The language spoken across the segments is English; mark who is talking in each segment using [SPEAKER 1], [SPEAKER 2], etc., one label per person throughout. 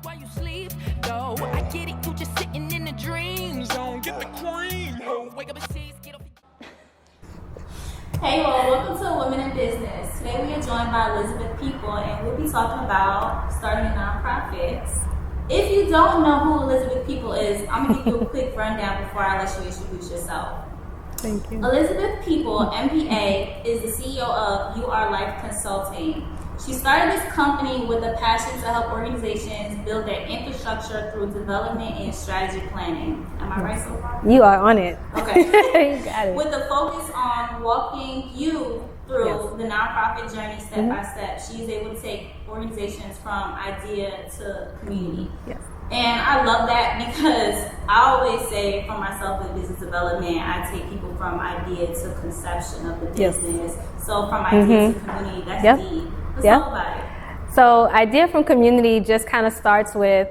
[SPEAKER 1] while you sleep. Though I get it, you just sitting in the dream zone. Get the cream, ho. Wake up and see, get off.
[SPEAKER 2] Hey, well, welcome to Women in Business. Today we are joined by Elizabeth Peeple, and we'll be talking about starting a nonprofit. If you don't know who Elizabeth Peeple is, I'm going to give you a quick rundown before I let you introduce yourself.
[SPEAKER 3] Thank you.
[SPEAKER 2] Elizabeth Peeple, MBA, is the CEO of You Are Life Consulting. She started this company with a passion to help organizations build their infrastructure through development and strategy planning. Am I right so far?
[SPEAKER 3] You are on it.
[SPEAKER 2] Okay.
[SPEAKER 3] You got it.
[SPEAKER 2] With a focus on walking you through the nonprofit journey step by step, she's able to take organizations from idea to community.
[SPEAKER 3] Yes.
[SPEAKER 2] And I love that because I always say for myself in business development, I take people from idea to conception of the business. So from idea to community, that's deep. Let's talk about it.
[SPEAKER 3] So idea from community just kind of starts with,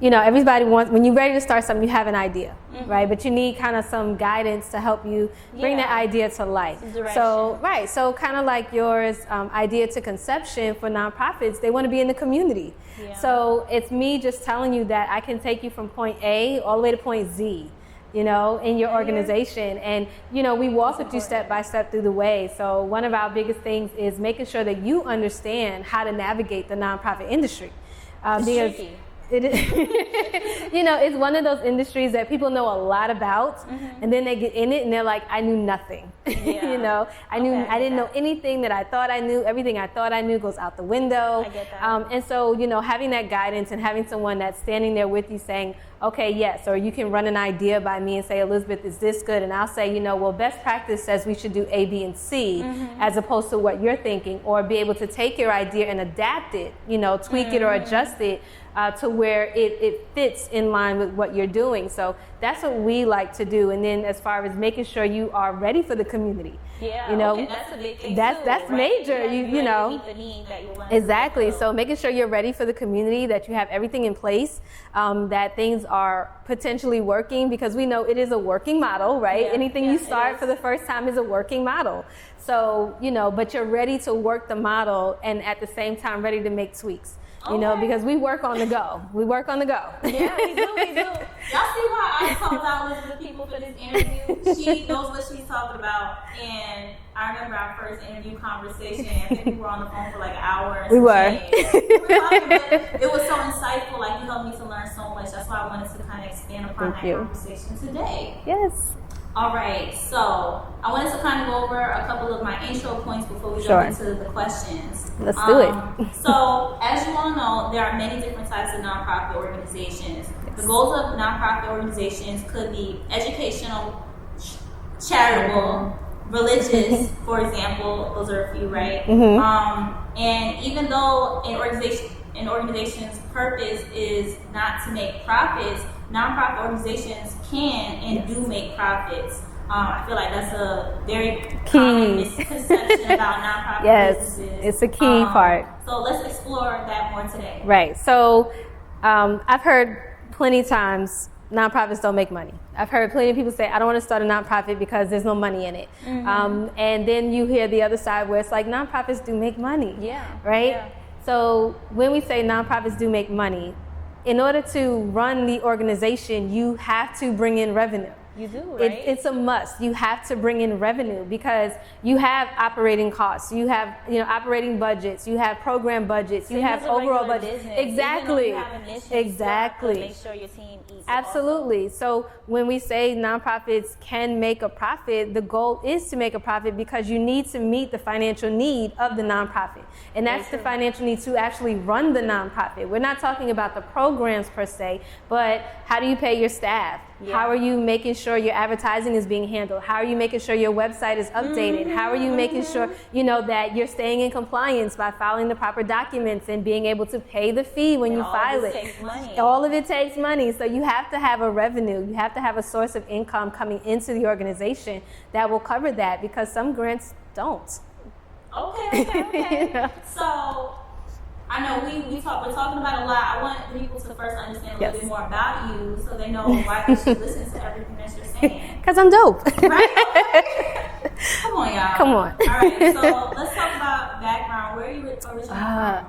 [SPEAKER 3] everybody wants, when you're ready to start something, you have an idea, right? But you need kind of some guidance to help you bring that idea to life. So kind of like yours, idea to conception for nonprofits, they want to be in the community. So it's me just telling you that I can take you from point A all the way to point Z, in your organization. And, we walk with you step by step through the way. So one of our biggest things is making sure that you understand how to navigate the nonprofit industry.
[SPEAKER 2] It's tricky.
[SPEAKER 3] It is, it's one of those industries that people know a lot about, and then they get in it and they're like, I knew nothing. I didn't know anything that I thought I knew. Everything I thought I knew goes out the window.
[SPEAKER 2] I get that.
[SPEAKER 3] And so, having that guidance and having someone that's standing there with you saying, okay, yes, or you can run an idea by me and say, Elizabeth, is this good? And I'll say, well, best practice says we should do A, B, and C, as opposed to what you're thinking, or be able to take your idea and adapt it, tweak it or adjust it to where it fits in line with what you're doing. So that's what we like to do. And then as far as making sure you are ready for the community.
[SPEAKER 2] That's a big thing
[SPEAKER 3] that's
[SPEAKER 2] too,
[SPEAKER 3] major.
[SPEAKER 2] Right?
[SPEAKER 3] You
[SPEAKER 2] meet the need that you want.
[SPEAKER 3] Exactly. So making sure you're ready for the community, that you have everything in place, that things are potentially working, because we know it is a working model, right? Anything you start for the first time is a working model. So, but you're ready to work the model and at the same time ready to make tweaks. Because we work on the go.
[SPEAKER 2] Yeah, we do. Y'all see why I called out Elizabeth Peeple for this interview? She knows what she's talking about. And I remember our first interview conversation. I think we were on the phone for like an hour.
[SPEAKER 3] We were.
[SPEAKER 2] Talking, but it was so insightful. Like, you helped me to learn so much. That's why I wanted to kind of expand upon that conversation today.
[SPEAKER 3] Yes.
[SPEAKER 2] All right, so I wanted to kind of go over a couple of my intro points before we jump into the questions.
[SPEAKER 3] Let's do it.
[SPEAKER 2] So, as you all know, there are many different types of nonprofit organizations. The goals of nonprofit organizations could be educational, charitable, religious, for example. Those are a few, right? And even though an organization's purpose is not to make profits, nonprofit organizations can and do make profits. I feel like that's a very common misconception about nonprofit businesses.
[SPEAKER 3] It's a key part.
[SPEAKER 2] So let's explore that more today.
[SPEAKER 3] Right. So I've heard plenty of times nonprofits don't make money. I've heard plenty of people say, I don't want to start a nonprofit because there's no money in it. And then you hear the other side where it's like, nonprofits do make money. Right? Yeah. So when we say nonprofits do make money, in order to run the organization, you have to bring in revenue.
[SPEAKER 2] You do, right?
[SPEAKER 3] It's a must. You have to bring in revenue because you have operating costs. You have, operating budgets. You have program budgets. You have overall budgets. Exactly. Exactly.
[SPEAKER 2] Make sure your team eats.
[SPEAKER 3] Absolutely. So when we say nonprofits can make a profit, the goal is to make a profit because you need to meet the financial need of the nonprofit. And that's the financial need to actually run the nonprofit. We're not talking about the programs per se, but how do you pay your staff? How are you making sure your advertising is being handled? How are you making sure your website is updated? How are you making sure, that you're staying in compliance by filing the proper documents and being able to pay the fee when you file it? All of it takes money. So you have to have a revenue. You have to have a source of income coming into the organization that will cover that because some grants don't.
[SPEAKER 2] Okay. So I know we're talking about a lot. I want people to first understand a little bit more about you so they know why they should listen to everything that you're saying.
[SPEAKER 3] Because I'm dope.
[SPEAKER 2] Right? Come on, y'all.
[SPEAKER 3] Come on.
[SPEAKER 2] All right, so let's talk about background. Where are you originally from?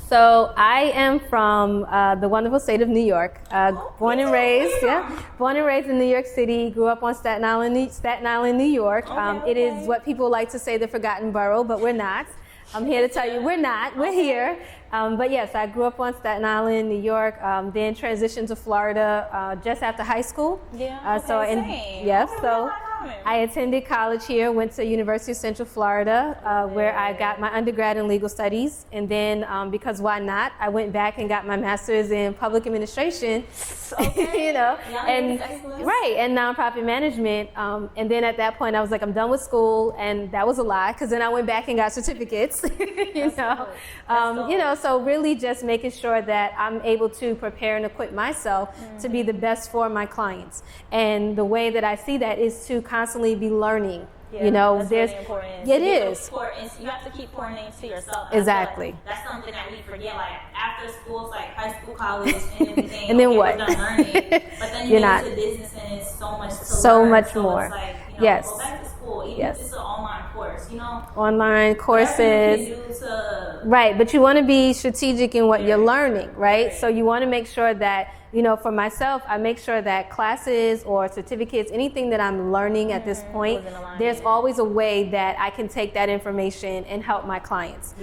[SPEAKER 3] So I am from the wonderful state of New York. Born and raised in New York City. Grew up on Staten Island, New York. It is what people like to say the forgotten borough, but we're not. I'm here to tell you we're not. We're here. But yes, I grew up on Staten Island, New York. Then transitioned to Florida just after high school. So I attended college here. Went to University of Central Florida, where I got my undergrad in legal studies. And then, because why not? I went back and got my master's in public administration. And nonprofit management. And then at that point, I was like, I'm done with school, and that was a lie, because then I went back and got certificates. So really just making sure that I'm able to prepare and equip myself to be the best for my clients. And the way that I see that is to constantly be learning.
[SPEAKER 2] That's really important.
[SPEAKER 3] It is.
[SPEAKER 2] You have to keep pouring into yourself.
[SPEAKER 3] Exactly.
[SPEAKER 2] That's something that we forget. Like after school, it's like high school, college, and everything.
[SPEAKER 3] And then what?
[SPEAKER 2] We're done learning. But then you get into business, and it's so much to learn.
[SPEAKER 3] Much
[SPEAKER 2] so
[SPEAKER 3] more.
[SPEAKER 2] It's like,
[SPEAKER 3] yes.
[SPEAKER 2] Go back to school, even if it's an online course.
[SPEAKER 3] Online courses. Right, but you want to be strategic in what you're learning, right? So you want to make sure that, for myself, I make sure that classes or certificates, anything that I'm learning at this point, there's always a way that I can take that information and help my clients.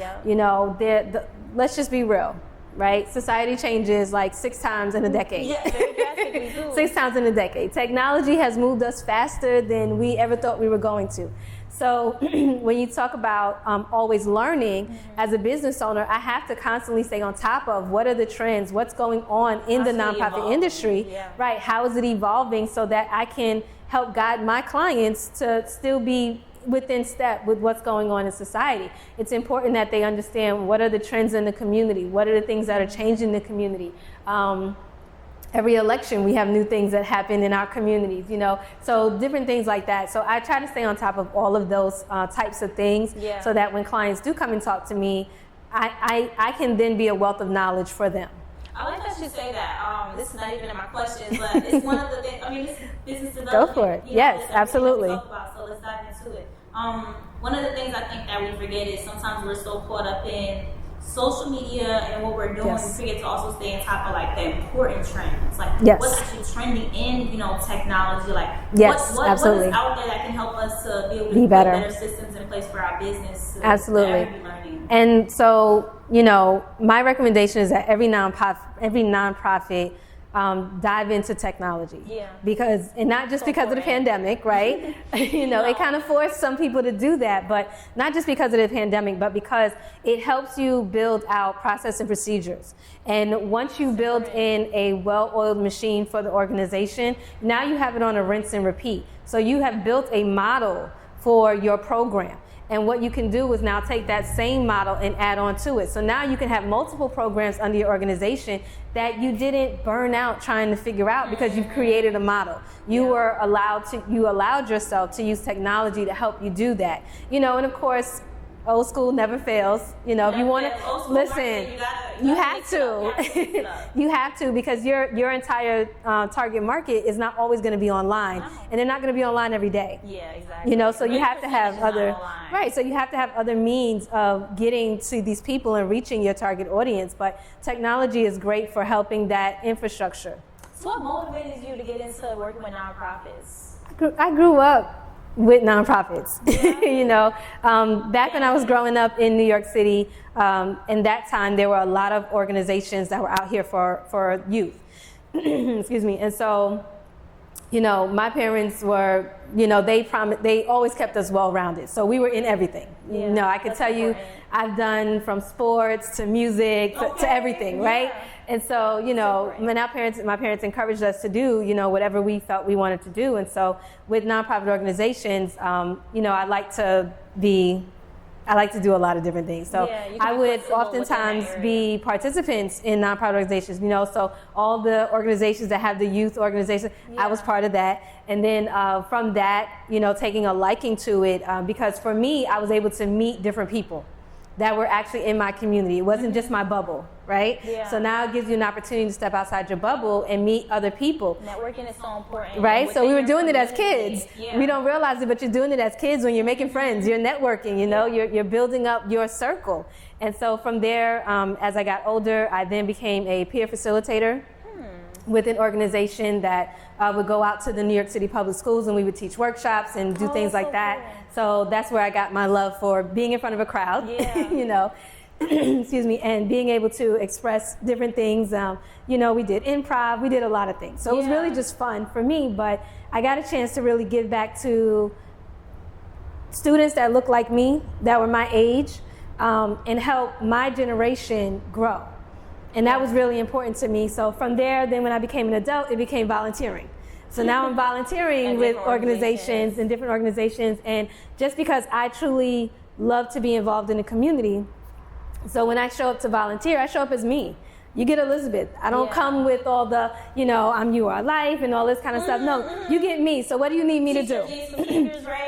[SPEAKER 3] Let's just be real, right? Society changes like 6 times in a decade.
[SPEAKER 2] Yeah, very drastically too.
[SPEAKER 3] 6 times in a decade. Technology has moved us faster than we ever thought we were going to. So when you talk about always learning, as a business owner, I have to constantly stay on top of what are the trends, what's going on in the nonprofit industry, right? How is it evolving, so that I can help guide my clients to still be within step with what's going on in society. It's important that they understand what are the trends in the community, what are the things that are changing the community. Every election, we have new things that happen in our communities, so different things like that. So I try to stay on top of all of those types of things, so that when clients do come and talk to me, I can then be a wealth of knowledge for them.
[SPEAKER 2] I like that you say that. This is not even in my questions, but it's one of the things. This is business development.
[SPEAKER 3] Go for it. Yes, absolutely.
[SPEAKER 2] So let's dive into it. One of the things I think that we forget is sometimes we're so caught up in social media and what we're doing, we forget to also stay on top of like the important trends, like what's actually trending in technology, like what is out there that can help us to be able to put better systems in place for our business.
[SPEAKER 3] Absolutely. And so my recommendation is that every nonprofit dive into technology, because, and not just because of the pandemic, right? It kind of forced some people to do that, but not just because of the pandemic, but because it helps you build out process and procedures. And once you build in a well-oiled machine for the organization, now you have it on a rinse and repeat. So you have built a model for your program. And what you can do is now take that same model and add on to it. So now you can have multiple programs under your organization that you didn't burn out trying to figure out, because you've created a model. You allowed yourself to use technology to help you do that. And of course, old school never fails. If you want to listen, you have to. You have to, because your entire target market is not always going to be online, and they're not going to be online every day.
[SPEAKER 2] Yeah, exactly.
[SPEAKER 3] So you have to have other So you have to have other means of getting to these people and reaching your target audience. But technology is great for helping that infrastructure.
[SPEAKER 2] So what motivated you to get into working with nonprofits?
[SPEAKER 3] I grew up with nonprofits. Back when I was growing up in New York City, in that time there were a lot of organizations that were out here for youth. Excuse me. And so, my parents were, they always kept us well-rounded. So we were in everything. I could tell you, I've done from sports to music to everything, right? And so, my parents encouraged us to do, whatever we felt we wanted to do. And so with nonprofit organizations, I like to do a lot of different things. So I would oftentimes be participants in nonprofit organizations, so all the organizations that have the youth organizations, I was part of that. And then from that, taking a liking to it, because for me, I was able to meet different people that were actually in my community. It wasn't just my bubble. right?
[SPEAKER 2] Yeah.
[SPEAKER 3] So now it gives you an opportunity to step outside your bubble and meet other people.
[SPEAKER 2] Networking is so important.
[SPEAKER 3] Right? So we were doing it as
[SPEAKER 2] community.
[SPEAKER 3] kids.
[SPEAKER 2] Yeah.
[SPEAKER 3] We don't realize it, but you're doing it as kids when you're making friends, you're networking, you know, you're building up your circle. And so from there, as I got older, I then became a peer facilitator with an organization that would go out to the New York City public schools, and we would teach workshops and do things like that.
[SPEAKER 2] Cool.
[SPEAKER 3] So that's where I got my love for being in front of a crowd,
[SPEAKER 2] Yeah.
[SPEAKER 3] you know, excuse me, and being able to express different things. You know, we did improv, we did a lot of things. So it was really just fun for me, but I got a chance to really give back to students that look like me, that were my age, and help my generation grow. And that was really important to me. So from there, then when I became an adult, it became volunteering. So now I'm volunteering with organizations and different organizations. And just because I truly love to be involved in the community, so when I show up to volunteer, I show up as me. You get Elizabeth. I don't come with all the, you know, I'm you are life and all this kind of stuff. No, you get me. So what do you need me to do?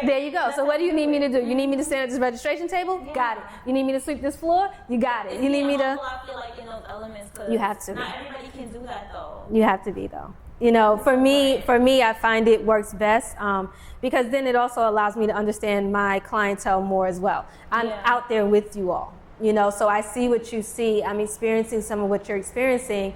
[SPEAKER 3] There you go. So what do you need me to do? You need me to stand at this registration table? Got it. You need me to sweep this floor? You got it. You need me to...
[SPEAKER 2] I feel like in those elements,
[SPEAKER 3] You have to be.
[SPEAKER 2] not everybody can do that though.
[SPEAKER 3] You have to be though. You know, for me, I find it works best because then it also allows me to understand my clientele more as well. I'm out there with you all. You know, so I see what you see. I'm experiencing some of what you're experiencing,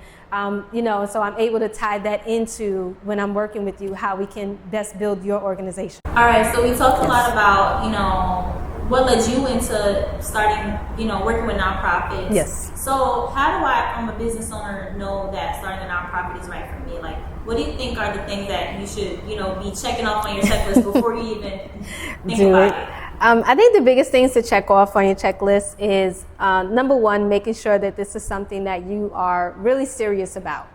[SPEAKER 3] you know, so I'm able to tie that into when I'm working with you, how we can best build your organization.
[SPEAKER 2] All right, so we talked a lot about, you know, what led you into starting, you know, working with nonprofits.
[SPEAKER 3] Yes.
[SPEAKER 2] So how do I, I'm a business owner, know that starting a nonprofit is right for me? Like, what do you think are the things that you should, you know, be checking off on your checklist before you even think about it?
[SPEAKER 3] I think the biggest things to check off on your checklist is, number one, making sure that this is something that you are really serious about.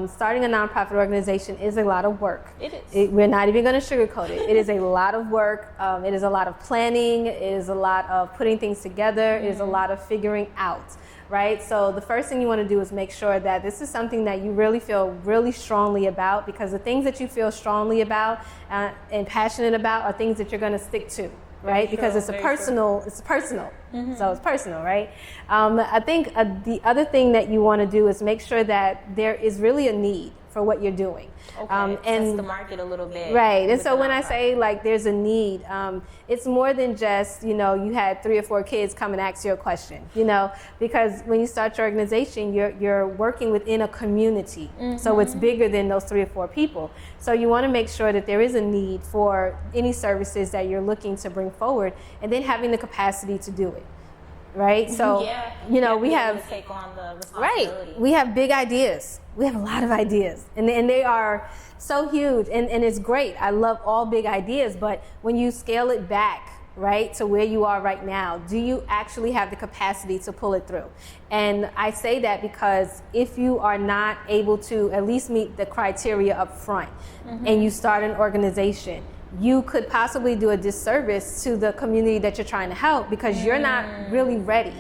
[SPEAKER 3] Starting a nonprofit organization is a lot of work.
[SPEAKER 2] It is.
[SPEAKER 3] We're not even going to sugarcoat it. It is a lot of work. It is a lot of planning. It is a lot of putting things together. It is a lot of figuring out. Right? So the first thing you want to do is make sure that this is something that you really feel really strongly about, because the things that you feel strongly about and passionate about are things that you're going to stick to. Right? Because it's personal. So it's personal, right? I think the other thing that you want to do is make sure that there is really a need for what you're doing.
[SPEAKER 2] Okay, test the market a little bit.
[SPEAKER 3] Right, and so when I say like there's a need, it's more than just, you know, you had 3 or 4 kids come and ask you a question, you know, because when you start your organization, you're working within a community. So it's bigger than those 3 or 4 people. So you want to make sure that there is a need for any services that you're looking to bring forward, and then having the capacity to do it. Right? So, you know, we have,
[SPEAKER 2] take on the responsibility.
[SPEAKER 3] we have big ideas. We have a lot of ideas, and they are so huge, and it's great. I love all big ideas, but when you scale it back, right, to where you are right now, do you actually have the capacity to pull it through? And I say that because if you are not able to at least meet the criteria up front, and you start an organization, you could possibly do a disservice to the community that you're trying to help, because you're not really ready.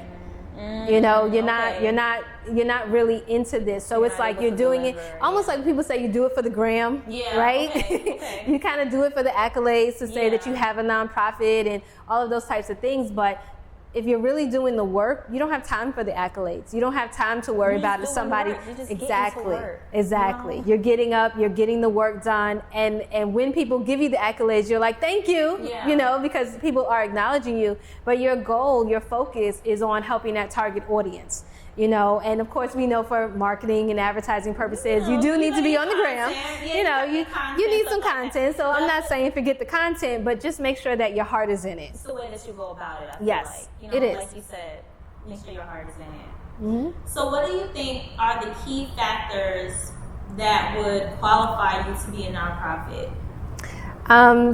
[SPEAKER 3] You know, you're not really into this. So it's like you're doing it almost like people say you do it for the gram, right?
[SPEAKER 2] Okay.
[SPEAKER 3] You kind of do it for the accolades to say that you have a nonprofit and all of those types of things. But if you're really doing the work, you don't have time for the accolades. You don't have time to worry about if somebody exactly. You're getting up, you're getting the work done, and when people give you the accolades, you're like, thank you, you know, because people are acknowledging you. But your goal, your focus is on helping that target audience. You know, and of course we know for marketing and advertising purposes, you do need to be on the gram. You know, you need some content. So I'm not saying forget the content, but just make sure that your heart is in it.
[SPEAKER 2] It's the way that you go about it. I feel
[SPEAKER 3] Yes,
[SPEAKER 2] like. You know,
[SPEAKER 3] it is.
[SPEAKER 2] like you said, make sure your heart is in it. So what do you think are the key factors that would qualify you to be a nonprofit?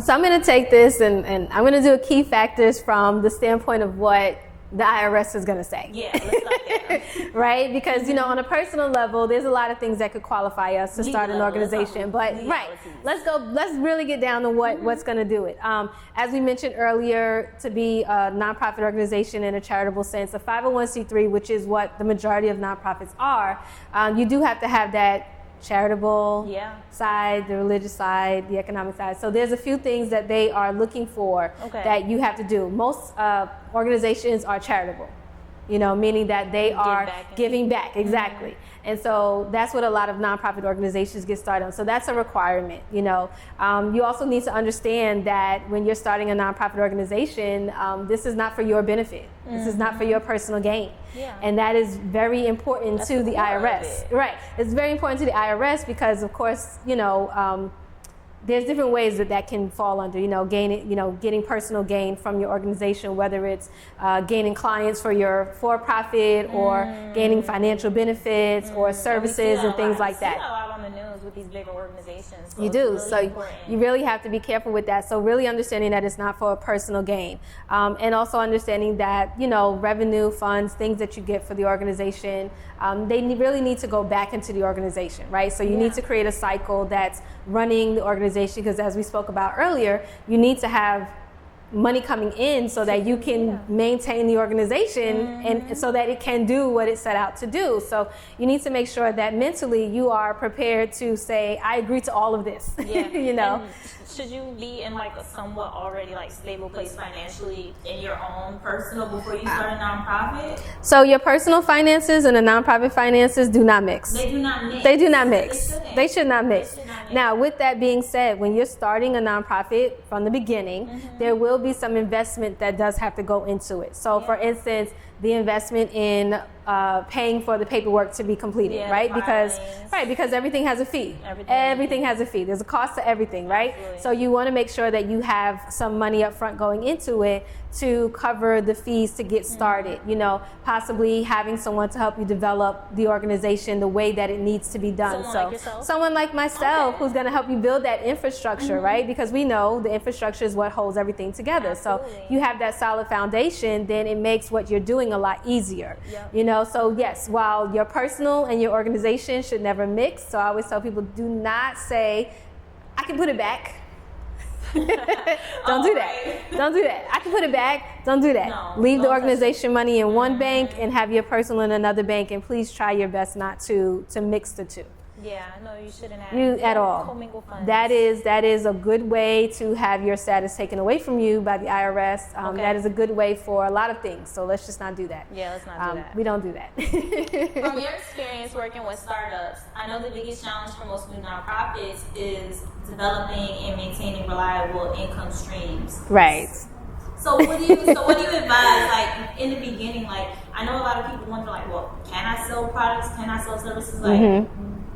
[SPEAKER 3] So I'm going to take this and I'm going to do a key factors from the standpoint of what the IRS is going to say.
[SPEAKER 2] Yeah, let's start there.
[SPEAKER 3] Right? Because, you know, on a personal level, there's a lot of things that could qualify us to start an organization. But, let's really get down to what's going to do it. As we mentioned earlier, to be a nonprofit organization in a charitable sense, a 501c3, which is what the majority of nonprofits are, you do have to have that charitable side, the religious side, the economic side. So there's a few things that they are looking for that you have to do. Most organizations are charitable, meaning that they are
[SPEAKER 2] back
[SPEAKER 3] giving back. Exactly. And so that's what a lot of nonprofit organizations get started on. So that's a requirement. You also need to understand that when you're starting a nonprofit organization, this is not for your benefit. This is not for your personal gain.
[SPEAKER 2] Yeah.
[SPEAKER 3] And that is very important to the IRS. Right. It's very important to the IRS because, of course, there's different ways that can fall under, getting personal gain from your organization, whether it's gaining clients for your for-profit or gaining financial benefits or services and things like that.
[SPEAKER 2] You see a lot on the news with these bigger organizations. So
[SPEAKER 3] you do.
[SPEAKER 2] really
[SPEAKER 3] So
[SPEAKER 2] important.
[SPEAKER 3] you really have to be careful with that. So really understanding that it's not for a personal gain. And also understanding that, revenue, funds, things that you get for the organization, they really need to go back into the organization, right? So you need to create a cycle that's running the organization, because as we spoke about earlier, you need to have money coming in so that you can maintain the organization and so that it can do what it set out to do. So you need to make sure that mentally you are prepared to say, I agree to all of this.
[SPEAKER 2] And should you be in like a somewhat already like stable place financially in your own personal before you start a nonprofit?
[SPEAKER 3] So your personal finances and the nonprofit finances do not mix.
[SPEAKER 2] They do not mix.
[SPEAKER 3] They do not mix.
[SPEAKER 2] They
[SPEAKER 3] Should not mix.
[SPEAKER 2] They should not mix.
[SPEAKER 3] Now, with that being said, when you're starting a nonprofit from the beginning, there will be some investment that does have to go into it. So, for instance, the investment in paying for the paperwork to be completed, right? Because everything has a fee. Everything has a fee. There's a cost to everything, right?
[SPEAKER 2] Absolutely.
[SPEAKER 3] So you want to make sure that you have some money up front going into it to cover the fees to get started. Possibly having someone to help you develop the organization the way that it needs to be done.
[SPEAKER 2] Someone like yourself?
[SPEAKER 3] Someone like myself who's going to help you build that infrastructure, right? Because we know the infrastructure is what holds everything together.
[SPEAKER 2] Absolutely.
[SPEAKER 3] So you have that solid foundation, then it makes what you're doing a lot easier. So yes, while your personal and your organization should never mix. So I always tell people, do not say, I can put it back. Don't do that. Don't do that. I can put it back. Don't do that.
[SPEAKER 2] No,
[SPEAKER 3] Leave the
[SPEAKER 2] don't touch
[SPEAKER 3] organization money in one bank and have your personal in another bank, and please try your best not to mix the two.
[SPEAKER 2] Yeah, no, you shouldn't have
[SPEAKER 3] At all.
[SPEAKER 2] commingle funds.
[SPEAKER 3] That is a good way to have your status taken away from you by the IRS. That is a good way for a lot of things. So let's just not do that.
[SPEAKER 2] Yeah, let's not do that.
[SPEAKER 3] We don't do that.
[SPEAKER 2] From your experience working with startups, I know the biggest challenge for most new nonprofits is developing and maintaining reliable income streams.
[SPEAKER 3] Right.
[SPEAKER 2] So what do you advise, like in the beginning? Like, I know a lot of people wonder, like, well, can I sell products? Can I sell services? Like,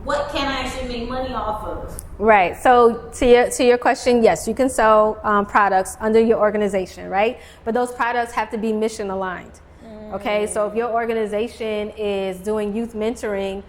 [SPEAKER 2] what can I actually make money off of?
[SPEAKER 3] Right. So to your question, yes, you can sell products under your organization, right? But those products have to be mission aligned. Okay. So if your organization is doing youth mentoring,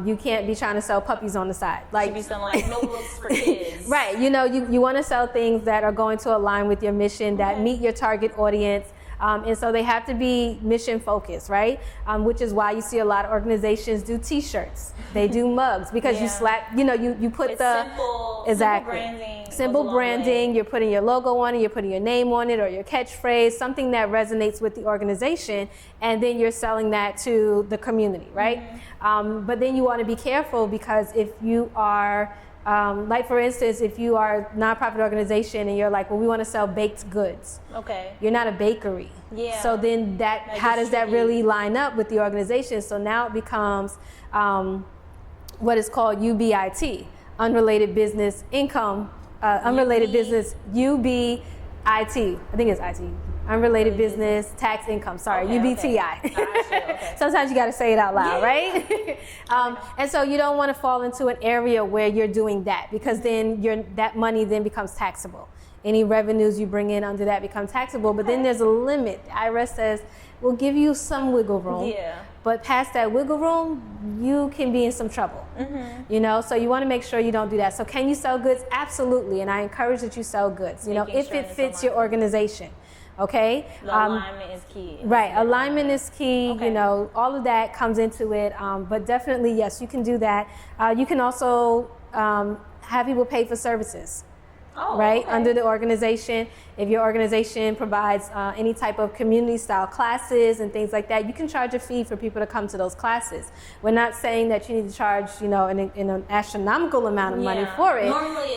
[SPEAKER 3] you can't be trying to sell puppies on the side.
[SPEAKER 2] Like, should be selling like notebooks for kids.
[SPEAKER 3] Right. You want to sell things that are going to align with your mission, that meet your target audience. And so they have to be mission focused, right? Which is why you see a lot of organizations do T-shirts. They do mugs because you slap, you put
[SPEAKER 2] it's
[SPEAKER 3] the
[SPEAKER 2] simple,
[SPEAKER 3] exactly
[SPEAKER 2] simple
[SPEAKER 3] branding. You're putting your logo on it. You're putting your name on it or your catchphrase, something that resonates with the organization, and then you're selling that to the community, right? But then you want to be careful because if you are like for instance, if you are a nonprofit organization and you're like, well, we want to sell baked goods. Okay. You're not a bakery. Yeah. So then how does that really line up with the organization? So now it becomes what is called UBIT, unrelated business income, unrelated business, UBIT. I think it's IT. Unrelated business tax income. Sorry, UBTI. Okay. Sometimes you got to say it out loud, right? And so you don't want to fall into an area where you're doing that because then that money then becomes taxable. Any revenues you bring in under that become taxable, but then there's a limit. The IRS says we'll give you some wiggle room. Yeah. But past that wiggle room, you can be in some trouble. So you want to make sure you don't do that. So can you sell goods? Absolutely, and I encourage that you sell goods. If it fits your organization. Okay.
[SPEAKER 2] The alignment is key.
[SPEAKER 3] Right. Alignment is key. Okay. All of that comes into it. But definitely, yes, you can do that. You can also have people pay for services. Right. Okay. Under the organization. If your organization provides any type of community style classes and things like that, you can charge a fee for people to come to those classes. We're not saying that you need to charge, an astronomical amount of money for it.
[SPEAKER 2] Normally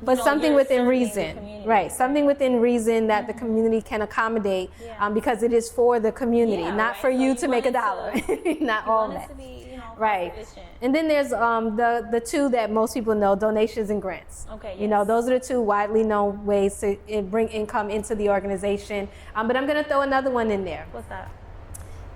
[SPEAKER 3] but something
[SPEAKER 2] you're
[SPEAKER 3] within
[SPEAKER 2] serving the
[SPEAKER 3] reason,
[SPEAKER 2] community.
[SPEAKER 3] right? Something within reason that the community can accommodate, because it is for the community,
[SPEAKER 2] Yeah,
[SPEAKER 3] not
[SPEAKER 2] right.
[SPEAKER 3] for
[SPEAKER 2] So
[SPEAKER 3] you
[SPEAKER 2] you
[SPEAKER 3] to make a
[SPEAKER 2] want it
[SPEAKER 3] dollar, not
[SPEAKER 2] You
[SPEAKER 3] all
[SPEAKER 2] want
[SPEAKER 3] that.
[SPEAKER 2] it to be,
[SPEAKER 3] Right.
[SPEAKER 2] efficient.
[SPEAKER 3] And then there's the two that most people know, donations and grants.
[SPEAKER 2] Okay,
[SPEAKER 3] You know,
[SPEAKER 2] yes.
[SPEAKER 3] those are the two widely known ways to bring income into the organization. But I'm going to throw another one in there.
[SPEAKER 2] What's that?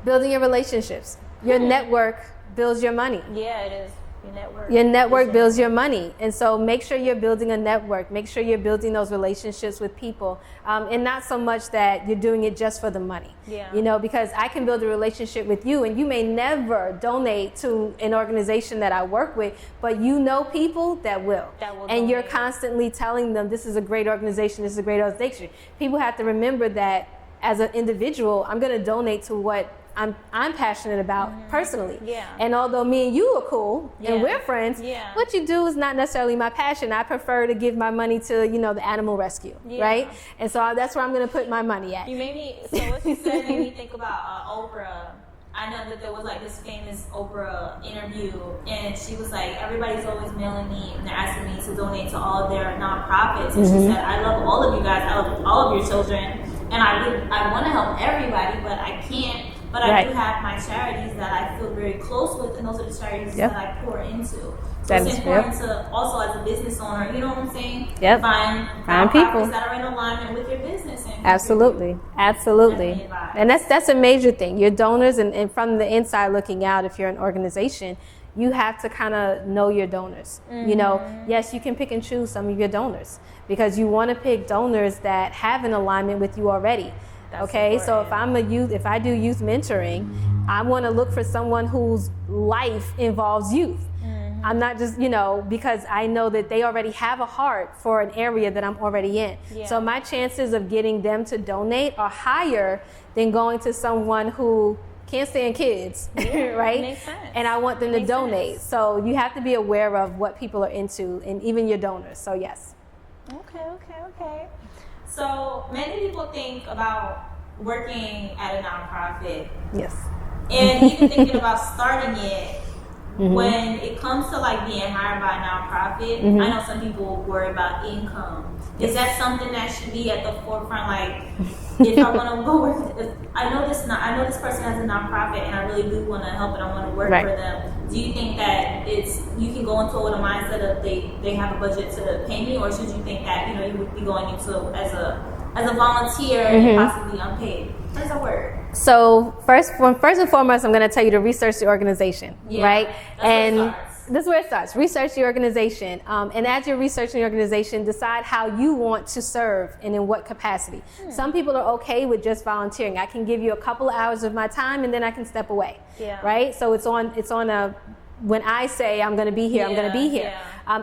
[SPEAKER 3] Building your relationships. Your network builds your money.
[SPEAKER 2] Yeah, it is. Your network.
[SPEAKER 3] Your network builds your money. And so make sure you're building a network. Make sure you're building those relationships with people. And not so much that you're doing it just for the money.
[SPEAKER 2] Yeah.
[SPEAKER 3] You know, because I can build a relationship with you and you may never donate to an organization that I work with, but you know people that will. And you're
[SPEAKER 2] donate.
[SPEAKER 3] constantly telling them this is a great organization, this is a great organization. People have to remember that as an individual, I'm going to donate to what I'm passionate about personally.
[SPEAKER 2] Yeah.
[SPEAKER 3] And although me and you are cool and
[SPEAKER 2] Yeah.
[SPEAKER 3] we're friends,
[SPEAKER 2] Yeah.
[SPEAKER 3] what you do is not necessarily my passion. I prefer to give my money to, the animal rescue, right? And so that's where I'm going to put my money at.
[SPEAKER 2] You made me, so what you said made me think about Oprah. I know that there was like this famous Oprah interview, and she was like, everybody's always mailing me and they're asking me to donate to all of their nonprofits. And she said, I love all of you guys, I love all of your children, and I want to help everybody, but I can't. But I do have my charities that I feel very close with, and those are the charities that I pour into. So it's important to also, as a business owner, you know what I'm saying? Find
[SPEAKER 3] people
[SPEAKER 2] that are in alignment with your business. And
[SPEAKER 3] Absolutely. And that's a major thing. Your donors, and from the inside looking out, if you're an organization, you have to kind of know your donors. You know, yes, you can pick and choose some of your donors because you want to pick donors that have an alignment with you already. Okay, so if I do youth mentoring, I want to look for someone whose life involves youth. I'm not just, because I know that they already have a heart for an area that I'm already in. So my chances of getting them to donate are higher than going to someone who can't stand kids, right?
[SPEAKER 2] Makes sense.
[SPEAKER 3] And I want them to donate.
[SPEAKER 2] Sense.
[SPEAKER 3] So you have to be aware of what people are into, and even your donors. So yes.
[SPEAKER 2] Okay. So many people think about working at a nonprofit.
[SPEAKER 3] Yes.
[SPEAKER 2] And even thinking about starting it. When it comes to like being hired by a nonprofit, I know some people worry about income. Is that something that should be at the forefront? Like, if I want to go work, I know this person has a nonprofit, and I really do want to help, and I want to work for them. Do you think that you can go into it with a mindset of they have a budget to pay me, or should you think that you would be going into as a volunteer and possibly unpaid? How does that work?
[SPEAKER 3] So first and foremost, I'm going to tell you to research the organization, right? That's where it starts. Research the organization. And as you're researching the organization, decide how you want to serve and in what capacity. Some people are okay with just volunteering. I can give you a couple of hours of my time and then I can step away, right? So it's on a, when I say I'm going to be here, I'm going to be here.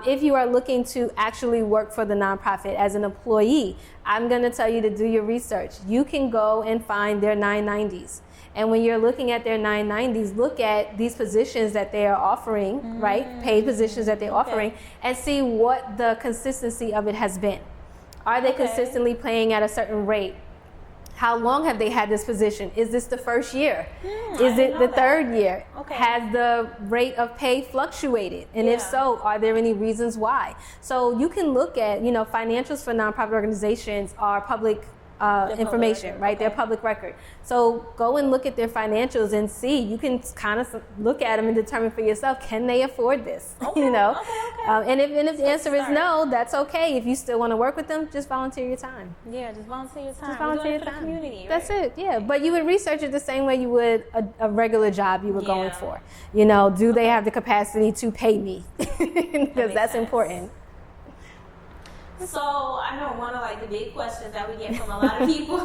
[SPEAKER 3] If you are looking to actually work for the nonprofit as an employee, I'm going to tell you to do your research. You can go and find their 990s. And when you're looking at their 990s, look at these positions that they are offering, right? Paid positions that they're offering, and see what the consistency of it has been. Are they consistently paying at a certain rate? How long have they had this position? Is this the first year? Is it the third year? Has the rate of pay fluctuated? And if so, are there any reasons why? So you can look at, financials for nonprofit organizations are public information, right? They're public record. So go and look at their financials and see. You can kind of look at them and determine for yourself, can they afford this? And if the answer is no, that's okay. If you still want to work with them, just volunteer your time.
[SPEAKER 2] Just volunteer your time.
[SPEAKER 3] Just volunteer your
[SPEAKER 2] for the
[SPEAKER 3] time.
[SPEAKER 2] Community, right?
[SPEAKER 3] That's it. Yeah, but you would research it the same way you would a regular job you were going for. Do they have the capacity to pay me? Because that's important.
[SPEAKER 2] So I know one of the big questions that we get from a lot of people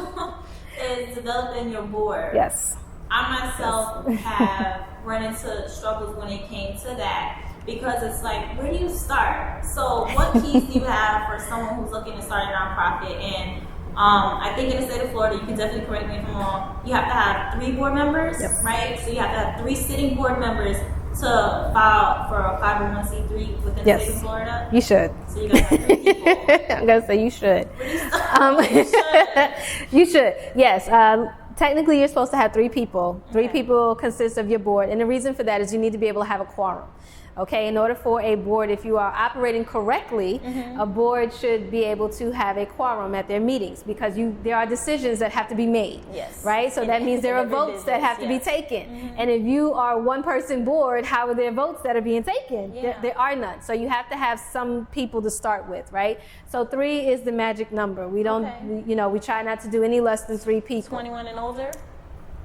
[SPEAKER 2] is developing your board.
[SPEAKER 3] Yes.
[SPEAKER 2] I myself have run into struggles when it came to that because it's like, where do you start? So what keys do you have for someone who's looking to start a nonprofit? And I think in the state of Florida, you can definitely correct me if I'm wrong, you have to have 3 board members, right? So you have to have 3 sitting board members to file for a 501c3 within the state of Florida?
[SPEAKER 3] You should.
[SPEAKER 2] So you got 3 people.
[SPEAKER 3] I'm going to say you should.
[SPEAKER 2] You should.
[SPEAKER 3] You should. Yes. Technically, you're supposed to have 3 people. 3 people consist of your board. And the reason for that is you need to be able to have a quorum. Okay, in order for a board, if you are operating correctly, a board should be able to have a quorum at their meetings because there are decisions that have to be made.
[SPEAKER 2] Yes.
[SPEAKER 3] Right? So that means there are votes that have to be taken. And if you are a one-person board, how are there votes that are being taken? There are none. So you have to have some people to start with, right? So 3 is the magic number. We don't, we try not to do any less than 3 people.
[SPEAKER 2] 21 and older?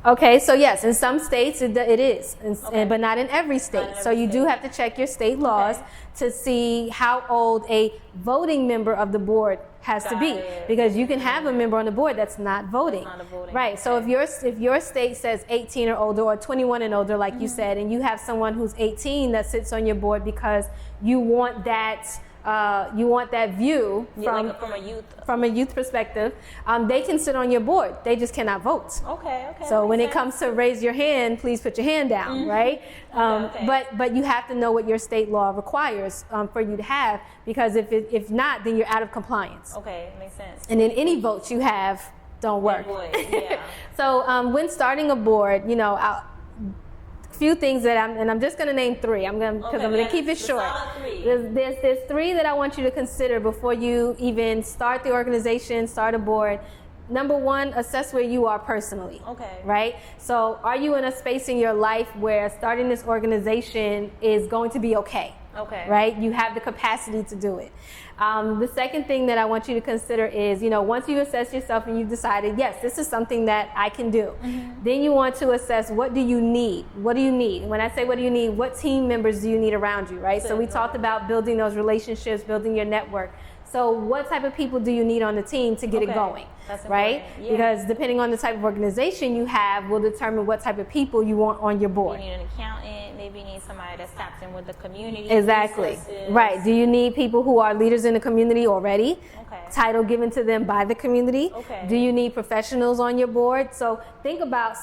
[SPEAKER 3] Okay, so yes, in some states it is, but not in every state. So you do have to check your state laws to see how old a voting member of the board has to be, because you can have a member on the board that's not voting. Right. So if your state says 18 or older or 21 and older, like you said, and you have someone who's 18 that sits on your board because you want that view from a youth perspective, they can sit on your board. They just cannot vote.
[SPEAKER 2] Okay.
[SPEAKER 3] So when it comes to raise your hand, please put your hand down, right? But you have to know what your state law requires for you to have, because if not, then you're out of compliance.
[SPEAKER 2] Okay, makes sense.
[SPEAKER 3] And then any votes you have don't work. So when starting a board, few things that I'm just going to name 3. I'm going to keep it short. There's 3 that I want you to consider before you even start the organization, start a board. Number 1, assess where you are personally. Okay. Right? So are you in a space in your life where starting this organization is going to be okay? Okay. Right? You have the capacity to do it. The second thing that I want you to consider is, once you assess yourself and you've decided, yes, this is something that I can do, then you want to assess, what do you need? What do you need? And when I say what do you need, what team members do you need around you, right? So we talked about building those relationships, building your network. So what type of people do you need on the team to get it going, right? Yeah. Because depending on the type of organization you have will determine what type of people you want on your board.
[SPEAKER 2] You need an accountant, maybe you need somebody that's tapped in with the community.
[SPEAKER 3] Exactly.
[SPEAKER 2] Resources.
[SPEAKER 3] Right. Do you need people who are leaders in the community already? Title given to them by the community. Do you need professionals on your board? So think about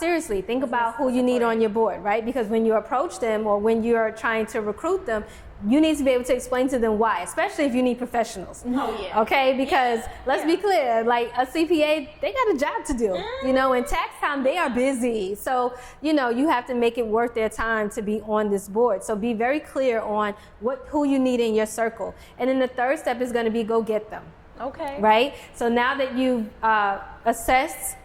[SPEAKER 3] who you need on your board, right? Because when you approach them or when you're trying to recruit them, you need to be able to explain to them why, especially if you need professionals. Okay, because let's be clear, like a CPA, they got a job to do. In tax time, they are busy. So, you have to make it worth their time to be on this board. So be very clear on who you need in your circle. And then the third step is going to be go get them. Okay. Right? So now that you've assessed,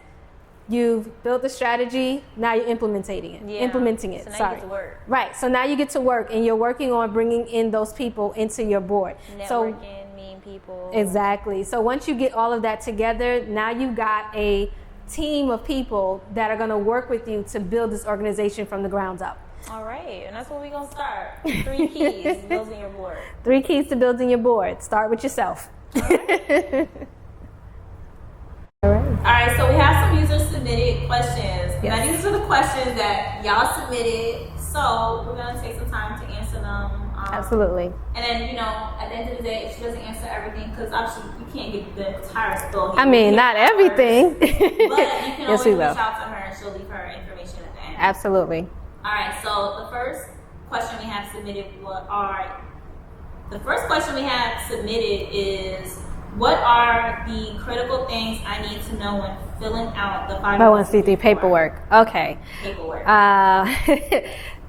[SPEAKER 3] you've built the strategy, now you're implementing it.
[SPEAKER 2] So now you get to work.
[SPEAKER 3] Right. So now you get to work and you're working on bringing in those people into your board.
[SPEAKER 2] Networking, meeting people.
[SPEAKER 3] Exactly. So once you get all of that together, now you've got a team of people that are going to work with you to build this organization from the ground up.
[SPEAKER 2] All right. And that's where we're going to start. 3 keys to building your board.
[SPEAKER 3] 3 keys to building your board. Start with yourself.
[SPEAKER 2] All right. All right, so we have some user submitted questions. Yes. Now these are the questions that y'all submitted, so we're gonna take some time to answer them.
[SPEAKER 3] Absolutely.
[SPEAKER 2] And then, at the end of the day, if she doesn't answer everything, because obviously you can't get the entire story.
[SPEAKER 3] I mean, not everything.
[SPEAKER 2] But you can always reach out to her and she'll leave her information at the end.
[SPEAKER 3] Absolutely.
[SPEAKER 2] All right, so the first question we have submitted is, what are the critical things I need to know when filling out the 501c3
[SPEAKER 3] paperwork? Okay.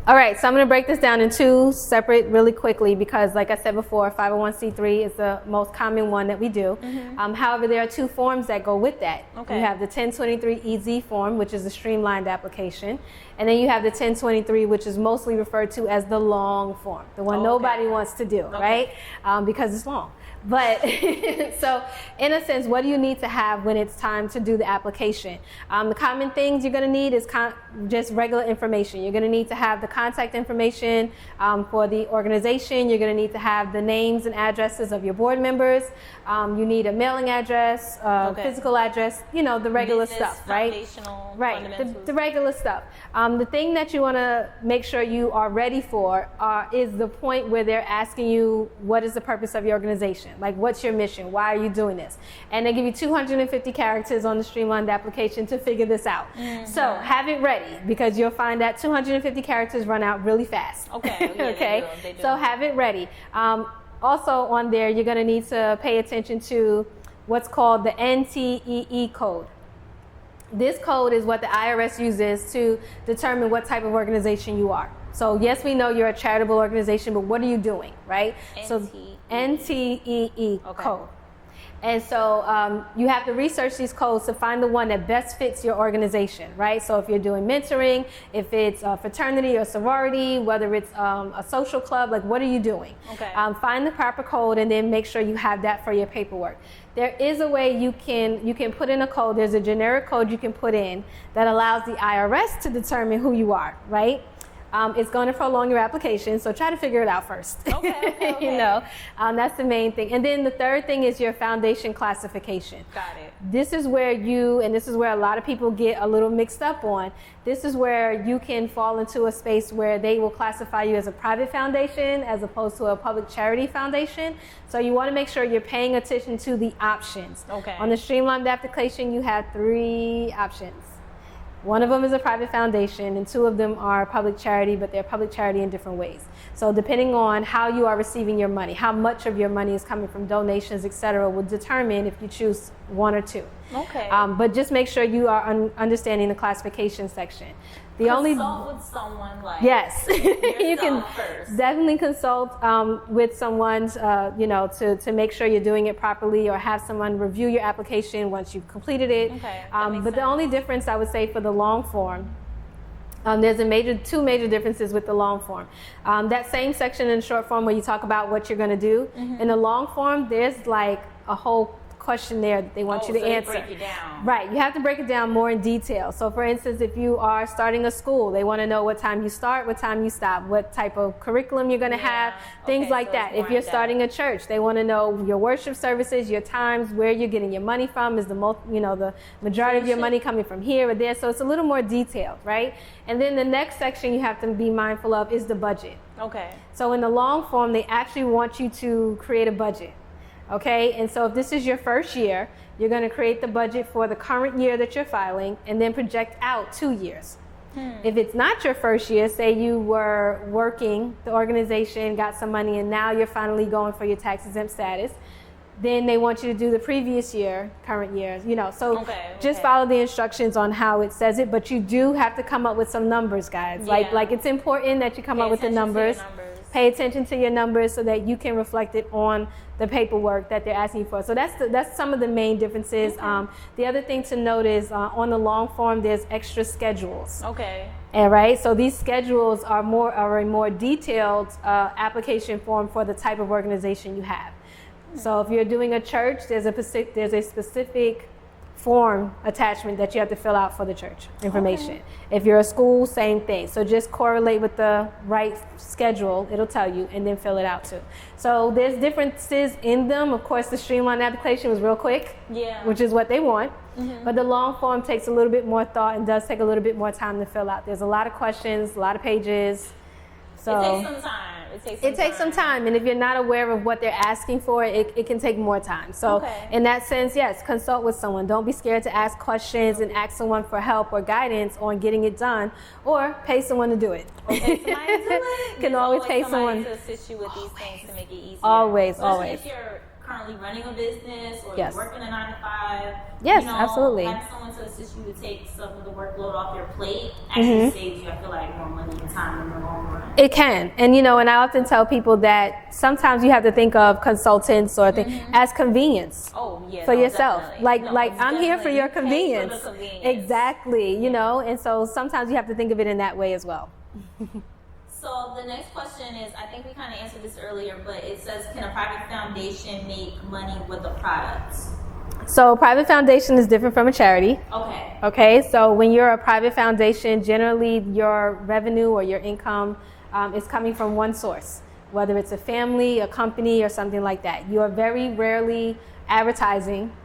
[SPEAKER 3] All right, so I'm going to break this down in 2 separate really quickly because, like I said before, 501c3 is the most common one that we do. However, there are 2 forms that go with that. You have the 1023-EZ form, which is a streamlined application, and then you have the 1023, which is mostly referred to as the long form, the one nobody wants to do, right? Because it's long. But so in a sense, what do you need to have when it's time to do the application? The common things you're going to need is just regular information. You're going to need to have the contact information for the organization. You're going to need to have the names and addresses of your board members. You need a mailing address, physical address, the regular stuff, right? Right, the regular stuff. The thing that you want to make sure you are ready for is the point where they're asking you, what is the purpose of your organization? Like, what's your mission? Why are you doing this? And they give you 250 characters on the streamlined application to figure this out. So have it ready, because you'll find that 250 characters run out really fast. Okay. They do. So have it ready. Also on there, you're going to need to pay attention to what's called the NTEE code. This code is what the IRS uses to determine what type of organization you are. So yes, we know you're a charitable organization, but what are you doing, right? So NTEE code. And so you have to research these codes to find the one that best fits your organization, right? So if you're doing mentoring, if it's a fraternity or sorority, whether it's a social club, like what are you doing?
[SPEAKER 2] Okay.
[SPEAKER 3] Find the proper code and then make sure you have that for your paperwork. There is a way you can put in a code. There's a generic code you can put in that allows the IRS to determine who you are, right? It's going to prolong your application, so try to figure it out first.
[SPEAKER 2] Okay.
[SPEAKER 3] You know, that's the main thing. And then the third thing is your foundation classification.
[SPEAKER 2] Got it.
[SPEAKER 3] This is where and this is where a lot of people get a little mixed up on. This is where you can fall into a space where they will classify you as a private foundation as opposed to a public charity foundation. So you want to make sure you're paying attention to the options.
[SPEAKER 2] Okay.
[SPEAKER 3] On the streamlined application, you have 3 options. One of them is a private foundation, and 2 of them are public charity, but they're public charity in different ways. So depending on how you are receiving your money, how much of your money is coming from donations, et cetera, will determine if you choose 1 or 2.
[SPEAKER 2] Okay.
[SPEAKER 3] But just make sure you are understanding the classification section.
[SPEAKER 2] Consult with someone like
[SPEAKER 3] yes, you can
[SPEAKER 2] first.
[SPEAKER 3] definitely consult with someone, to make sure you're doing it properly, or have someone review your application once you've completed it.
[SPEAKER 2] Okay,
[SPEAKER 3] But the only difference I would say for the long form, there's 2 major differences with the long form. That same section in the short form where you talk about what you're going to do, in the long form, there's like a whole questionnaire that they want you to answer.
[SPEAKER 2] Break it down.
[SPEAKER 3] Right, you have to break it down more in detail. So for instance, if you are starting a school, they want to know what time you start, what time you stop, what type of curriculum you're going to have, things like
[SPEAKER 2] so
[SPEAKER 3] that. If you're starting a church, they want to know your worship services, your times, where you're getting your money from. Is the majority of your money coming from here or there? So it's a little more detailed, right? And then the next section you have to be mindful of is the budget.
[SPEAKER 2] Okay.
[SPEAKER 3] So in the long form, they actually want you to create a budget. Okay, and so if this is your first year, you're going to create the budget for the current year that you're filing and then project out 2 years. If it's not your first year, say you were working the organization, got some money, and now you're finally going for your tax exempt status, then they want you to do the previous year, current year, So just follow the instructions on how it says it, but you do have to come up with some numbers, guys. Like it's important that you come up with the numbers. Pay attention to your numbers so that you can reflect it on the paperwork that they're asking you for. So that's some of the main differences. The other thing to note is on the long form, there's extra schedules.
[SPEAKER 2] Okay.
[SPEAKER 3] All right. So these schedules are a more detailed application form for the type of organization you have. So if you're doing a church, there's a specific form attachment that you have to fill out for the church information. Okay. If you're a school, same thing. So just correlate with the right schedule, it'll tell you, and then fill it out too. So there's differences in them. Of course, the streamlined application was real quick, which is what they want. But the long form takes a little bit more thought and does take a little bit more time to fill out. There's a lot of questions, a lot of pages. So
[SPEAKER 2] it takes some time.
[SPEAKER 3] It takes some time, and if you're not aware of what they're asking for, it can take more time. So in that sense, yes, consult with someone. Don't be scared to ask questions and ask someone for help or guidance on getting it done, or pay someone to do it.
[SPEAKER 2] Or pay somebody to do it.
[SPEAKER 3] Can always pay someone
[SPEAKER 2] to assist you with these things to make it easier.
[SPEAKER 3] Always.
[SPEAKER 2] If you're currently running a business or you're working a 9 to 5.
[SPEAKER 3] Yes, absolutely.
[SPEAKER 2] Having someone to assist you to take some of the workload off your plate actually saves you, I feel like, more money and time in the long run.
[SPEAKER 3] It can. And and I often tell people that sometimes you have to think of consultants or as convenience for yourself. Like I'm here for your convenience. Exactly, and so sometimes you have to think of it in that way as well.
[SPEAKER 2] So the next question is, I think we kind of answered this earlier, but it says, can a private foundation make money with a product?
[SPEAKER 3] So private foundation is different from a charity. Okay, so when you're a private foundation, generally your revenue or your income is coming from one source, whether it's a family, a company, or something like that. You are very rarely advertising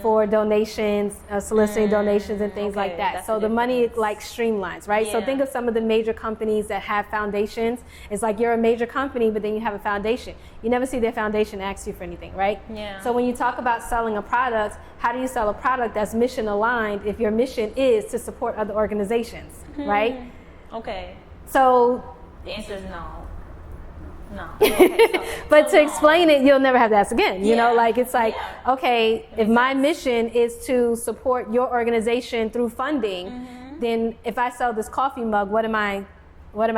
[SPEAKER 3] for donations, soliciting donations and things like that. So the money streamlines, right? So think of some of the major companies that have foundations. It's like you're a major company, but then you have a foundation. You never see their foundation ask you for anything, right? So when you talk about selling a product, how do you sell a product that's mission aligned if your mission is to support other organizations, right?
[SPEAKER 2] Okay.
[SPEAKER 3] So
[SPEAKER 2] the answer is no. No. Okay,
[SPEAKER 3] But to explain it, you'll never have to ask again. You know, like it's like,
[SPEAKER 2] Yeah.
[SPEAKER 3] okay, if my mission is to support your organization through funding, then if I sell this coffee mug, what am I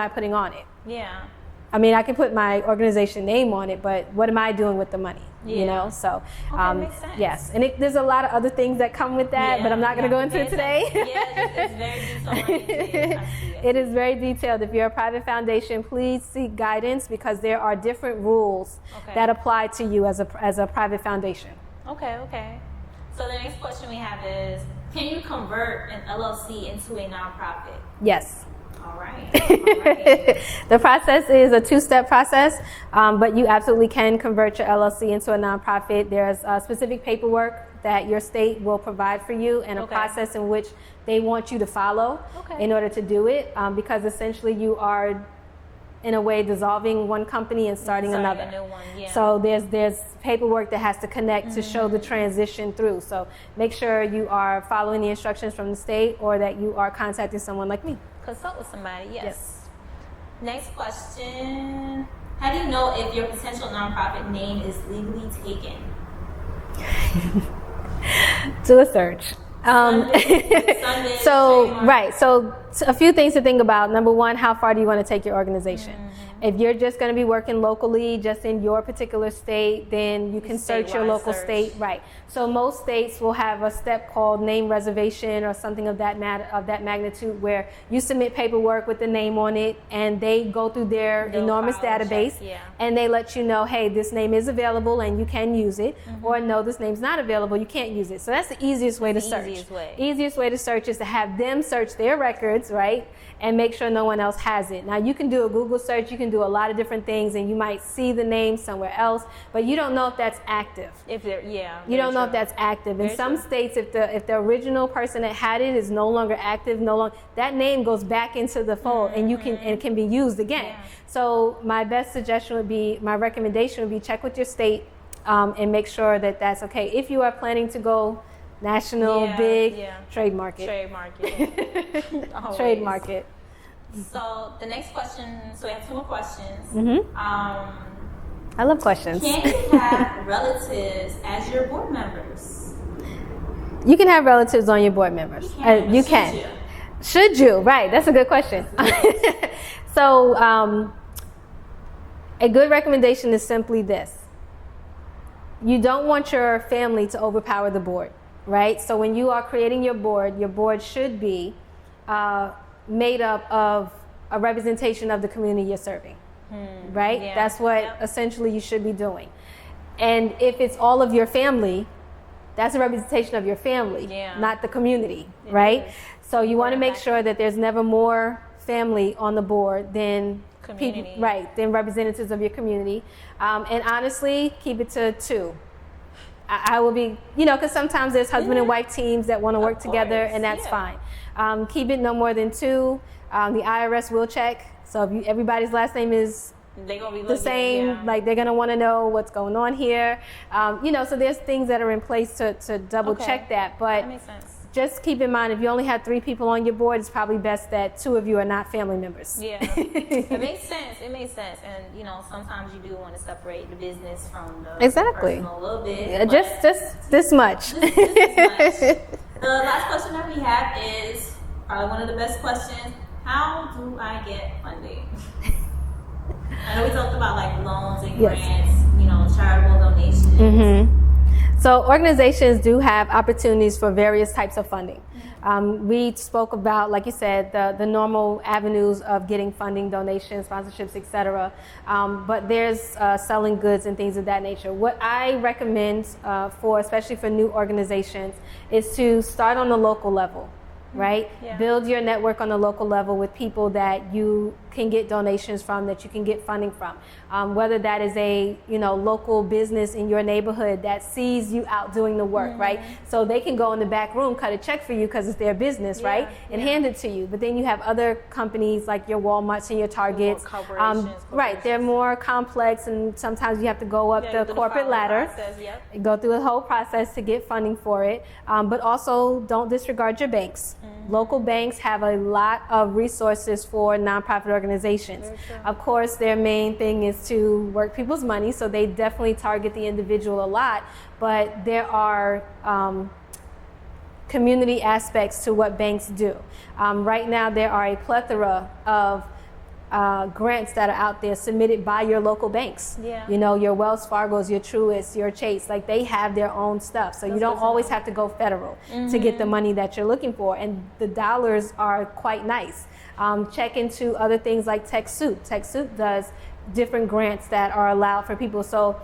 [SPEAKER 3] putting on it?
[SPEAKER 2] Yeah.
[SPEAKER 3] I mean, I can put my organization name on it, but what am I doing with the money?
[SPEAKER 2] Yeah.
[SPEAKER 3] You know, so
[SPEAKER 2] makes sense.
[SPEAKER 3] yes, and there's a lot of other things that come with that, but I'm not going to go into it today.
[SPEAKER 2] It's very detailed. I see it.
[SPEAKER 3] It is very detailed. If you're a private foundation, please seek guidance because there are different rules that apply to you as a private foundation.
[SPEAKER 2] Okay. So the next question we have is, can you convert an LLC into a nonprofit?
[SPEAKER 3] Yes.
[SPEAKER 2] All right.
[SPEAKER 3] The process is a two-step process, but you absolutely can convert your LLC into a nonprofit. There's specific paperwork that your state will provide for you and a process in which they want you to follow in order to do it, because essentially you are, in a way, dissolving one company and starting another.
[SPEAKER 2] A new one, yeah.
[SPEAKER 3] So there's paperwork that has to connect to show the transition through. So make sure you are following the instructions from the state or that you are contacting someone like me.
[SPEAKER 2] Consult with somebody, yes. Next question. How do you know if your potential nonprofit name is legally taken?
[SPEAKER 3] Do a search.
[SPEAKER 2] Sunday,
[SPEAKER 3] So a few things to think about. Number one, how far do you want to take your organization? If you're just going to be working locally, just in your particular state, then you can search your local state. Right. So most states will have a step called name reservation or something of that magnitude, where you submit paperwork with the name on it, and they go through their enormous database, and they let you know, hey, this name is available and you can use it, or no, this name's not available, you can't use it. So that's the easiest way to search. Easiest way to search is to have them search their records, right, and make sure no one else has it. Now you can do a Google search, you can do a lot of different things, and you might see the name somewhere else, but you don't know if that's active. You don't know if that's active. In some states, if the original person that had it is no longer active, that name goes back into the fold, and it can be used again. So my recommendation would be check with your state and make sure that that's okay. If you are planning to go national, trademark it. Trademark it.
[SPEAKER 2] So the next question, so we have 2 more questions.
[SPEAKER 3] I love questions.
[SPEAKER 2] Can you have relatives as your board members?
[SPEAKER 3] You can have relatives on your board members. You can. Should you? Right. That's a good question. So a good recommendation is simply this. You don't want your family to overpower the board, right? So when you are creating your board should be made up of a representation of the community you're serving, right? That's what essentially you should be doing. And if it's all of your family, that's a representation of your family, not the community, right? So you want to make sure that there's never more family on the board than
[SPEAKER 2] community,
[SPEAKER 3] than representatives of your community. And honestly, keep it to 2. I will be, because sometimes there's husband and wife teams that want to work together, and that's fine. Keep it no more than 2. The IRS will check. So if everybody's last name is the same, like they're going to want to know what's going on here. So there's things that are in place to double check that. But
[SPEAKER 2] that makes sense.
[SPEAKER 3] Just keep in mind, if you only have 3 people on your board, it's probably best that 2 of you are not family members.
[SPEAKER 2] Yeah, it makes sense. And sometimes you do want to separate the business from the personal a little bit.
[SPEAKER 3] Just this much.
[SPEAKER 2] The last question that we have is probably one of the best questions. How do I get funding? I know we talked about like loans and grants, charitable donations.
[SPEAKER 3] So organizations do have opportunities for various types of funding. We spoke about, like you said, the normal avenues of getting funding, donations, sponsorships, etc. But there's selling goods and things of that nature. What I recommend especially for new organizations, is to start on the local level, right? Build your network on the local level with people that you can get donations from, that you can get funding from. Whether that is a local business in your neighborhood that sees you out doing the work, right? So they can go in the back room, cut a check for you because it's their business, right? And hand it to you. But then you have other companies like your Walmarts and your Targets. Right, they're more complex, and sometimes you have to go up the corporate ladder, go through the whole process to get funding for it. But also don't disregard your banks. Local banks have a lot of resources for nonprofit organizations. Of course, their main thing is to work people's money, so they definitely target the individual a lot, but there are community aspects to what banks do. Right now, there are a plethora of grants that are out there submitted by your local banks.
[SPEAKER 2] Yeah.
[SPEAKER 3] You know, your Wells Fargo's, your Truist, your Chase, like they have their own stuff. So you don't always have to go federal to get the money that you're looking for. And the dollars are quite nice. Check into other things like TechSoup. TechSoup does different grants that are allowed for people. So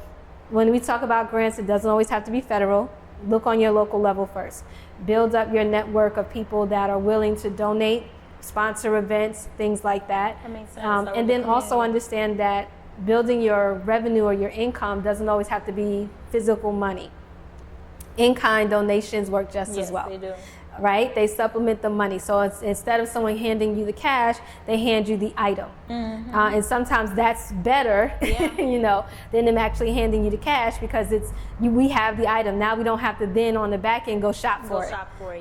[SPEAKER 3] when we talk about grants, it doesn't always have to be federal. Look on your local level first. Build up your network of people that are willing to donate, sponsor events, things like that.
[SPEAKER 2] That makes sense.
[SPEAKER 3] And then also understand that building your revenue or your income doesn't always have to be physical money. In-kind donations work just as well.
[SPEAKER 2] Yes, they do.
[SPEAKER 3] Right? They supplement the money. So it's, instead of someone handing you the cash, they hand you the item. And sometimes that's better, you know, than them actually handing you the cash, because we have the item. Now we don't have to then on the back end go shop for it.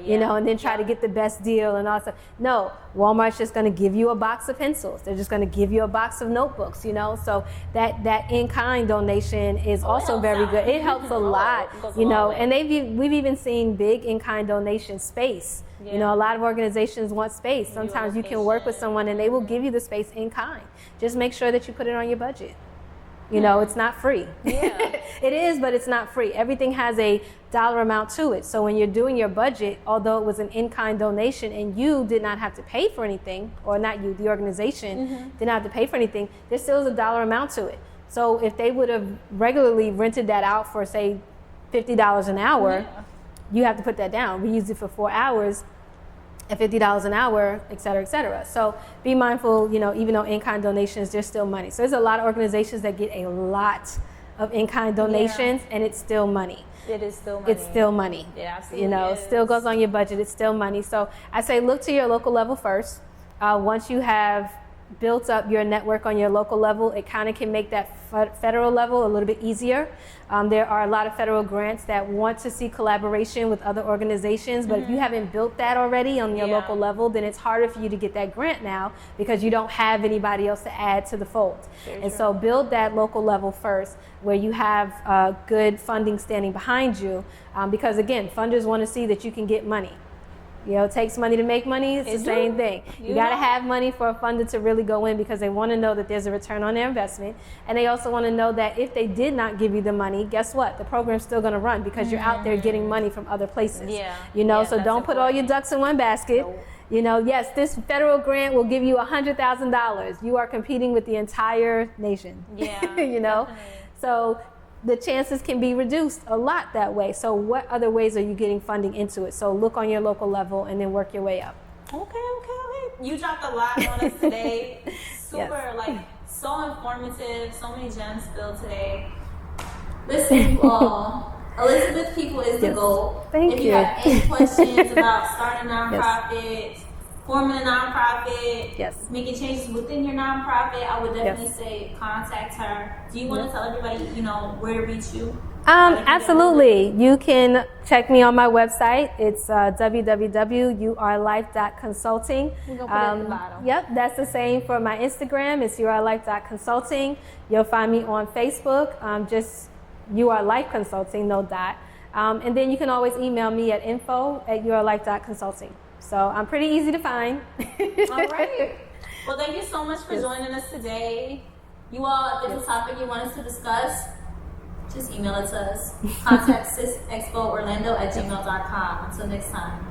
[SPEAKER 3] You know, and then try to get the best deal and all that. No, Walmart's just going to give you a box of pencils. They're just going to give you a box of notebooks, you know. So that in-kind donation is also very good. It helps a lot, you know, and we've even seen big in-kind donation space. You know, a lot of organizations want space. Sometimes you can work with someone and they will give you the space in kind. Just make sure that you put it on your budget. You know, it's not free. It is, but it's not free. Everything has a dollar amount to it. So when you're doing your budget, although it was an in-kind donation and you did not have to pay for anything, or not you, the organization did not have to pay for anything, there still is a dollar amount to it. So if they would have regularly rented that out for, say, $50 an hour, you have to put that down. We used it for 4 hours at $50 an hour, et cetera, et cetera. So be mindful, you know, even though in-kind donations, there's still money. So there's a lot of organizations that get a lot of in-kind donations and it's still money.
[SPEAKER 2] It is still money.
[SPEAKER 3] It's still money.
[SPEAKER 2] It absolutely
[SPEAKER 3] You know,
[SPEAKER 2] is.
[SPEAKER 3] it still goes on your budget. It's still money. So I say look to your local level first. Once you have built up your network on your local level, it kind of can make that federal level a little bit easier. There are a lot of federal grants that want to see collaboration with other organizations, but if you haven't built that already on your local level, then it's harder for you to get that grant now because you don't have anybody else to add to the fold. So build that local level first, where you have good funding standing behind you, because again, funders want to see that you can get money. You know, it takes money to make money. It's the same thing. You got to have money for a funder to really go in, because they want to know that there's a return on their investment. And they also want to know that if they did not give you the money, guess what? The program's still going to run because you're out there getting money from other places. You know, so don't put all your ducks in one basket. You know, yes, this federal grant will give you $100,000. You are competing with the entire nation. You know, so the chances can be reduced a lot that way. So what other ways are you getting funding into it? So look on your local level and then work your way up.
[SPEAKER 2] Okay. You dropped a lot on us today. Super, like, so informative. So many gems spilled today. Listen, you all. Elizabeth Peeple is the GOAT.
[SPEAKER 3] Thank
[SPEAKER 2] if
[SPEAKER 3] you.
[SPEAKER 2] You have any questions about starting a nonprofit, forming a nonprofit, making changes within your nonprofit, I would definitely say contact her. Do you want to tell everybody, you know, where to reach you?
[SPEAKER 3] Absolutely. You can check me on my website. It's www.urlife.consulting.
[SPEAKER 2] We're going to put it at the bottom.
[SPEAKER 3] Yep, that's the same for my Instagram. It's urlife.consulting. You'll find me on Facebook, just urlife consulting, no dot. And then you can always email me at info@urlife.consulting. So I'm pretty easy to find.
[SPEAKER 2] All right. Well, thank you so much for joining us today. You all, if there's a topic you want us to discuss, just email it to us. Contact sisexpoorlando@gmail.com. Until next time.